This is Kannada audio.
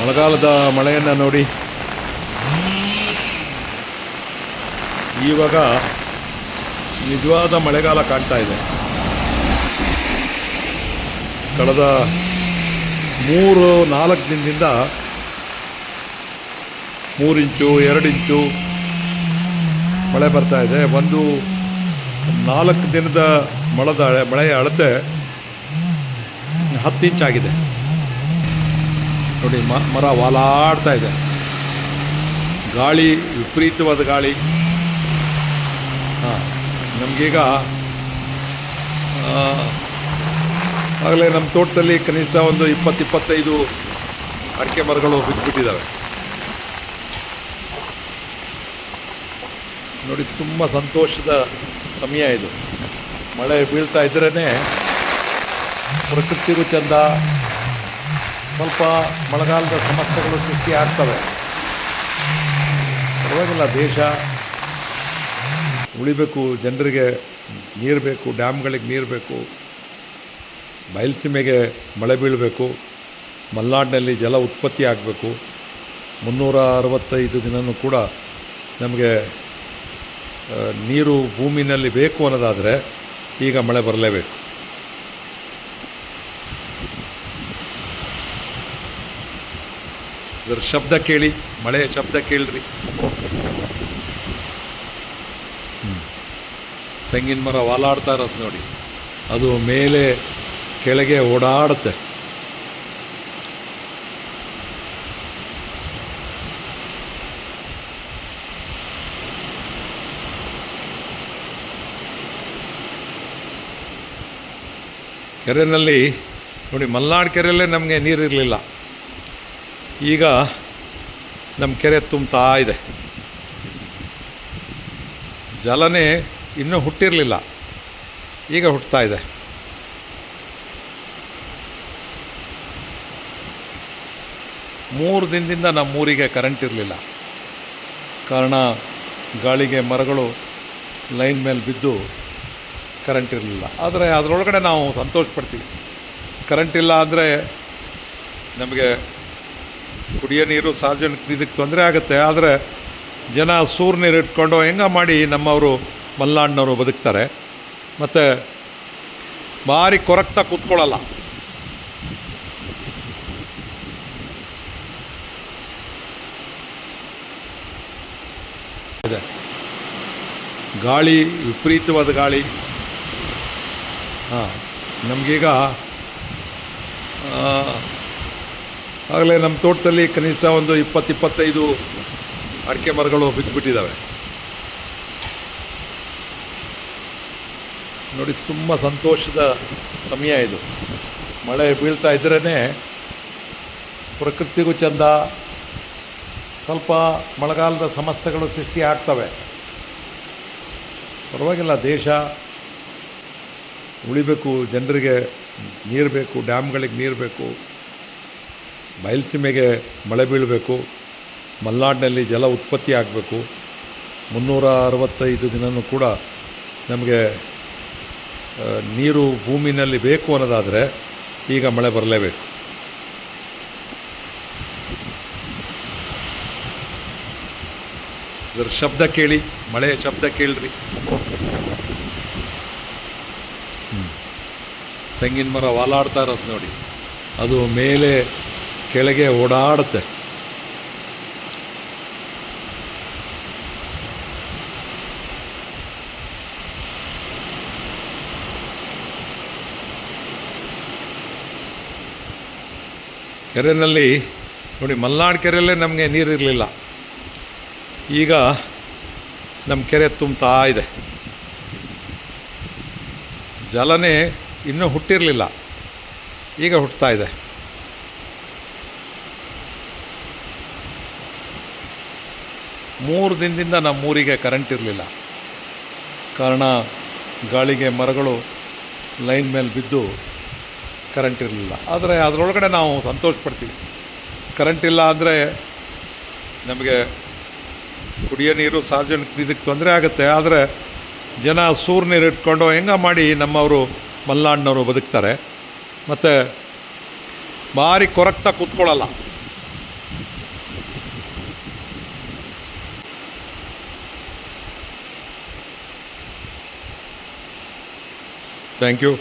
ಮಳೆಗಾಲದ ಮಳೆಯನ್ನು ನೋಡಿ ಇವಾಗ ನಿಜವಾದ ಮಳೆಗಾಲ ಕಾಣ್ತಾ ಇದೆ. ಕಳೆದ 3-4 ದಿನದಿಂದ 3 ಇಂಚು 2 ಇಂಚು ಮಳೆ ಬರ್ತಾ ಇದೆ. ಒಂದು 4 ದಿನದ ಮಳೆಯ ಅಳತೆ 10 ಇಂಚಾಗಿದೆ ನೋಡಿ. ಮರ ವಾಲಾಡ್ತಾ ಇದೆ. ಗಾಳಿ ವಿಪರೀತವಾದ ಗಾಳಿ. ನಮಗೀಗ ಆಗಲೇ ನಮ್ಮ ತೋಟದಲ್ಲಿ ಕನಿಷ್ಠ ಒಂದು 20-25 ಅಡಿಕೆ ಮರಗಳು ಬಿದ್ದುಬಿಟ್ಟಿದ್ದಾವೆ ನೋಡಿ. ತುಂಬ ಸಂತೋಷದ ಸಮಯ ಇದು. ಮಳೆ ಬೀಳ್ತಾ ಇದ್ರೇ ಪ್ರಕೃತಿಗೂ ಚೆಂದ. ಸ್ವಲ್ಪ ಮಳೆಗಾಲದ ಸಮಸ್ಯೆಗಳು ಸೃಷ್ಟಿ ಆಗ್ತವೆ, ಪರವಾಗಿಲ್ಲ. ದೇಶ ಉಳಿಬೇಕು, ಜನರಿಗೆ ನೀರು ಬೇಕು, ಡ್ಯಾಮ್ಗಳಿಗೆ ನೀರು ಬೇಕು, ಬಯಲುಸೀಮೆಗೆ ಮಳೆ ಬೀಳಬೇಕು, ಮಲೆನಾಡಿನಲ್ಲಿ ಜಲ ಉತ್ಪತ್ತಿ ಆಗಬೇಕು. 365 ದಿನವೂ ಕೂಡ ನಮಗೆ ನೀರು ಭೂಮಿನಲ್ಲಿ ಬೇಕು ಅನ್ನೋದಾದರೆ ಈಗ ಮಳೆ ಬರಲೇಬೇಕು. ಇದರ ಶಬ್ದ ಕೇಳಿ, ಮಳೆಯ ಶಬ್ದ ಕೇಳ್ರಿ. ತೆಂಗಿನ ಮರ ವಾಲಾಡ್ತಾ ಇರೋದು ನೋಡಿ. ಅದು ಮೇಲೆ ಕೆಳಗೆ ಓಡಾಡುತ್ತೆ. ಕೆರೆಯಲ್ಲಿ ನೋಡಿ, ಮಲೆನಾಡು ಕೆರೆಯಲ್ಲೇ ನಮಗೆ ನೀರಿರಲಿಲ್ಲ. ಈಗ ನಮ್ಮ ಕೆರೆ ತುಂಬ್ತಾ ಇದೆ. ಜಲನೇ ಇನ್ನೂ ಹುಟ್ಟಿರಲಿಲ್ಲ, ಈಗ ಹುಟ್ಟುತ್ತಾ ಇದೆ. ಮೂರು ದಿನದಿಂದ ನಮ್ಮೂರಿಗೆ ಕರೆಂಟ್ ಇರಲಿಲ್ಲ. ಕಾರಣ ಗಾಳಿಗೆ ಮರಗಳು ಲೈನ್ ಮೇಲೆ ಬಿದ್ದು ಕರೆಂಟ್ ಇರಲಿಲ್ಲ. ಆದರೆ ಅದರೊಳಗಡೆ ನಾವು ಸಂತೋಷ ಪಡ್ತೀವಿ. ಕರೆಂಟ್ ಇಲ್ಲ ಅಂದರೆ ನಮಗೆ ಕುಡಿಯೋ ನೀರು, ಸಾರ್ವಜನಿಕ ಇದಕ್ಕೆ ತೊಂದರೆ ಆಗುತ್ತೆ. ಆದರೆ ಜನ ಸೂರು ನೀರು ಇಟ್ಕೊಂಡು ಹೆಂಗೆ ಮಾಡಿ ನಮ್ಮವರು ಮಲೆನಾಡಿನವರು ಬದುಕ್ತಾರೆ. ಮತ್ತು ಭಾರಿ ಕೊರಗ್ತಾ ಕೂತ್ಕೊಳ್ಳಲ್ಲ. ಇದೆ ಗಾಳಿ, ವಿಪರೀತವಾದ ಗಾಳಿ. ನಮಗೀಗ ಆಗಲೇ ನಮ್ಮ ತೋಟದಲ್ಲಿ ಕನಿಷ್ಠ ಒಂದು 20-25 ಅಡಿಕೆ ಮರಗಳು ಬಿದ್ದುಬಿಟ್ಟಿದ್ದಾವೆ ನೋಡಿ. ತುಂಬ ಸಂತೋಷದ ಸಮಯ ಇದು. ಮಳೆ ಬೀಳ್ತಾ ಇದ್ರೇ ಪ್ರಕೃತಿಗೂ ಚೆಂದ. ಸ್ವಲ್ಪ ಮಳೆಗಾಲದ ಸಮಸ್ಯೆಗಳು ಸೃಷ್ಟಿ ಆಗ್ತವೆ, ಪರವಾಗಿಲ್ಲ. ದೇಶ ಉಳಿಬೇಕು, ಜನರಿಗೆ ನೀರು ಬೇಕು, ಡ್ಯಾಮ್ಗಳಿಗೆ ನೀರು ಬೇಕು, ಬಯಲುಸೀಮೆಗೆ ಮಳೆ ಬೀಳಬೇಕು, ಮಲೆನಾಡಿನಲ್ಲಿ ಜಲ ಉತ್ಪತ್ತಿ ಆಗಬೇಕು. 365 ದಿನವೂ ಕೂಡ ನಮಗೆ ನೀರು ಭೂಮಿನಲ್ಲಿ ಬೇಕು ಅನ್ನೋದಾದರೆ ಈಗ ಮಳೆ ಬರಲೇಬೇಕು. ಇದರ ಶಬ್ದ ಕೇಳಿ, ಮಳೆಯ ಶಬ್ದ ಕೇಳ್ರಿ. ತೆಂಗಿನ ಮರ ವಾಲಾಡ್ತಾ ಇರೋದು ನೋಡಿ. ಅದು ಮೇಲೆ ಕೆಳಗೆ ಓಡಾಡುತ್ತೆ. ಕೆರೆಯಲ್ಲಿ ನೋಡಿ, ಮಲೆನಾಡು ಕೆರೆಯಲ್ಲೇ ನಮಗೆ ನೀರಿರಲಿಲ್ಲ. ಈಗ ನಮ್ಮ ಕೆರೆ ತುಂಬ್ತಾ ಇದೆ. ಜಲನೇ ಇನ್ನೂ ಹುಟ್ಟಿರಲಿಲ್ಲ, ಈಗ ಹುಟ್ಟುತ್ತಾ ಇದೆ. ಮೂರು ದಿನದಿಂದ ನಮ್ಮೂರಿಗೆ ಕರೆಂಟ್ ಇರಲಿಲ್ಲ. ಕಾರಣ ಗಾಳಿಗೆ ಮರಗಳು ಲೈನ್ ಮೇಲೆ ಬಿದ್ದು ಕರೆಂಟ್ ಇರಲಿಲ್ಲ. ಆದರೆ ಅದರೊಳಗಡೆ ನಾವು ಸಂತೋಷ ಪಡ್ತೀವಿ. ಕರೆಂಟ್ ಇಲ್ಲ ಅಂದರೆ ನಮಗೆ ಕುಡಿಯೋ ನೀರು, ಸಾರ್ವಜನಿಕ ಇದಕ್ಕೆ ತೊಂದರೆ ಆಗುತ್ತೆ. ಆದರೆ ಜನ ಸೂರು ನೀರು ಇಟ್ಕೊಂಡು ಹೆಂಗೆ ಮಾಡಿ ನಮ್ಮವರು ಮಲೆನಾಡಿನವರು ಬದುಕ್ತಾರೆ. ಮತ್ತು ಭಾರಿ ಕೊರಗ್ತಾ ಕೂತ್ಕೊಳ್ಳಲ್ಲ. Thank you.